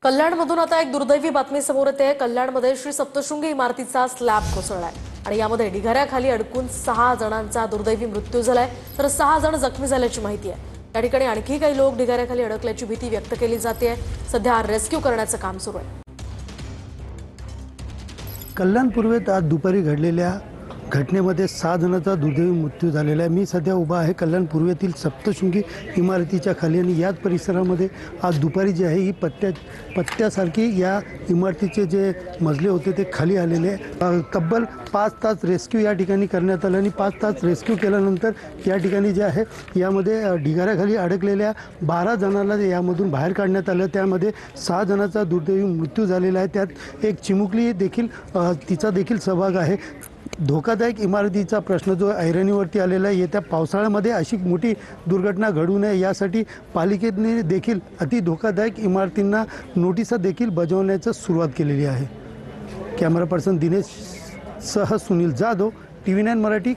कल्याणमधून आता एक दुर्दैवी बातमी समोर येते। कल्याणमध्ये श्री सप्तशृंगी इमारतीचा स्लॅब कोसळलाय आणि यामध्ये ढिगाऱ्याखाली अडकून 6 जणांचा दुर्दैवी मृत्यू झालाय, तर 6 जण जखमी झाल्याची माहिती आहे। या ठिकाणी आणखी काही लोक ढिगाऱ्याखाली अडकल्याची भीती व्यक्त केली जाते। सध्या रेस्क्यू करण्याचं काम सुरू आहे। कल्याण पूर्वेत आज दुपारी घडलेल्या घटनेमध्ये 6 जणांचा दुर्दैवी मृत्यू झालेला आहे। मी सध्या उभा आहे कल्याण पूर्वेतील सप्तशृंगी इमारतीच्या खाली आणि याच परिसरामध्ये आज दुपारी जे आहे ही पत्त्यासारखी या इमारतीचे जे मजले होते ते खाली आलेले। तब्बल 5 तास रेस्क्यू या ठिकाणी करण्यात आलं आणि 5 तास रेस्क्यू केल्यानंतर या ठिकाणी जे आहे यामध्ये ढिगाऱ्याखाली अडकलेल्या 12 जणांना यामधून बाहेर काढण्यात आलं। त्यामध्ये 6 जणांचा दुर्दैवी मृत्यू झालेला आहे। त्यात एक चिमुकली देखील तिचा देखील सहभाग आहे। धोकादायक इमारतीचा प्रश्न जो ऐरणीवरती आलेला आहे, येत्या पावसाळ्यामध्ये अशी मोठी दुर्घटना घडू नये यासाठी पालिकेने देखील अति धोकादायक इमारतींना नोटिसा देखील बजावण्याची सुरुवात केलेली आहे। कॅमेरा पर्सन दिनेश सह सुनील जाधव, TV9 मराठी।